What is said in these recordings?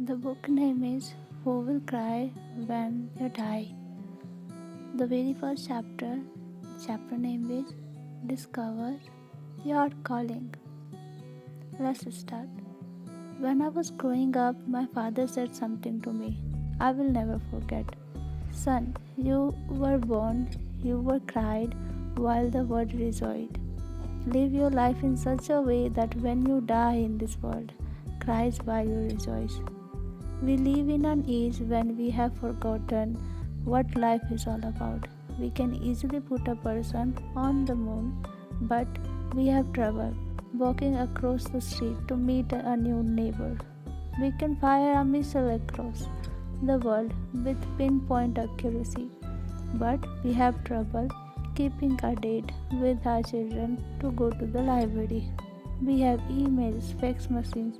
The book name is Who Will Cry When You Die? The very first chapter name is Discover Your Calling. Let's start. When I was growing up, my father said something to me I will never forget. Son, you were born, you were cried while the world rejoiced. Live your life in such a way that when you die in this world, cries while you rejoice. We live in an age when we have forgotten what life is all about. We can easily put a person on the moon, but we have trouble walking across the street to meet a new neighbor. We can fire a missile across the world with pinpoint accuracy, but we have trouble keeping a date with our children to go to the library. We have emails, fax machines,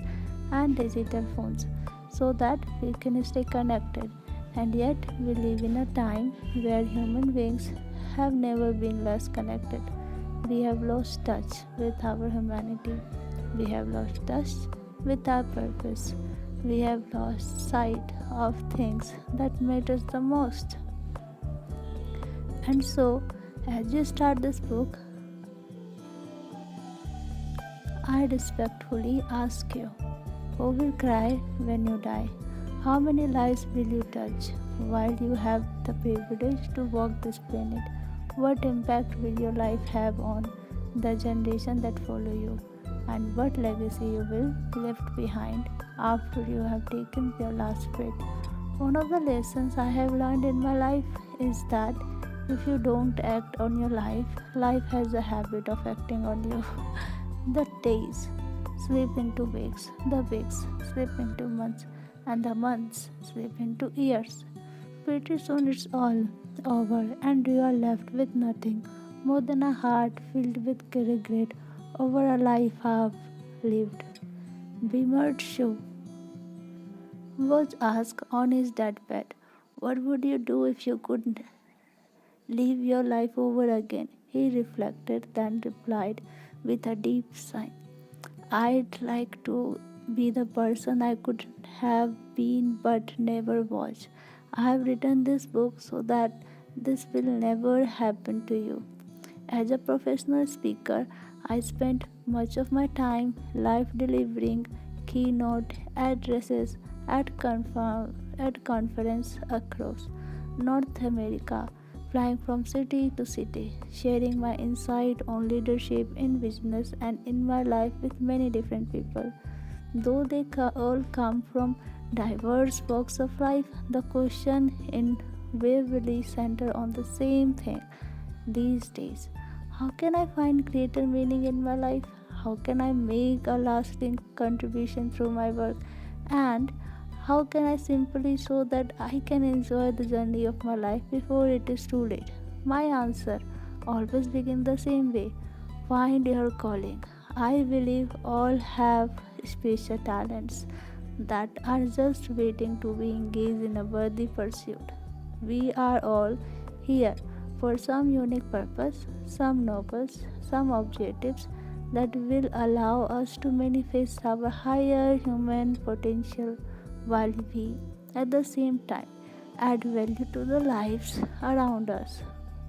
and digital phones so that we can stay connected. And yet, we live in a time where human beings have never been less connected. We have lost touch with our humanity. We have lost touch with our purpose. We have lost sight of things that matters the most. And so, as you start this book, I respectfully ask you, who will cry when you die? How many lives will you touch while you have the privilege to walk this planet? What impact will your life have on the generation that follow you? And what legacy you will left behind after you have taken your last breath? One of the lessons I have learned in my life is that if you don't act on your life, life has a habit of acting on you. The days slip into weeks, the weeks slip into months, and the months slip into years. Pretty soon it's all over, and you are left with nothing more than a heart filled with regret over a life half lived. Bimard Shaw was asked on his deathbed, what would you do if you could live your life over again? He reflected, then replied with a deep sigh, I'd like to be the person I could have been but never was. I have written this book so that this will never happen to you. As a professional speaker, I spent much of my time live delivering keynote addresses at conference across North America, flying from city to city, sharing my insight on leadership in business and in my life with many different people. Though they all come from diverse walks of life, the question invariably center on the same thing these days. How can I find greater meaning in my life? How can I make a lasting contribution through my work? And how can I simply show that I can enjoy the journey of my life before it is too late? My answer always begins the same way. Find your calling. I believe all have special talents that are just waiting to be engaged in a worthy pursuit. We are all here for some unique purpose, some nobles, some objectives that will allow us to manifest our higher human potential while we, at the same time, add value to the lives around us.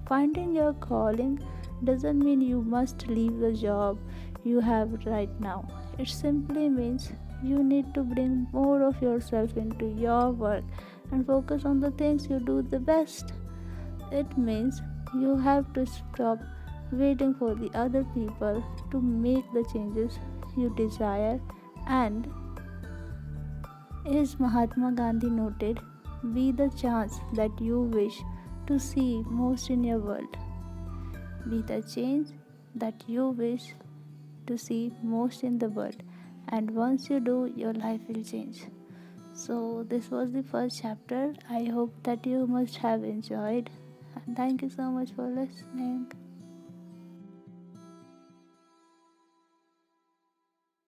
Finding your calling doesn't mean you must leave the job you have right now. It simply means you need to bring more of yourself into your work and focus on the things you do the best. It means you have to stop waiting for the other people to make the changes you desire and, as Mahatma Gandhi noted, be the chance that you wish to see most in your world. Be the change that you wish to see most in the world. And once you do, your life will change. So, this was the first chapter. I hope that you must have enjoyed. And thank you so much for listening.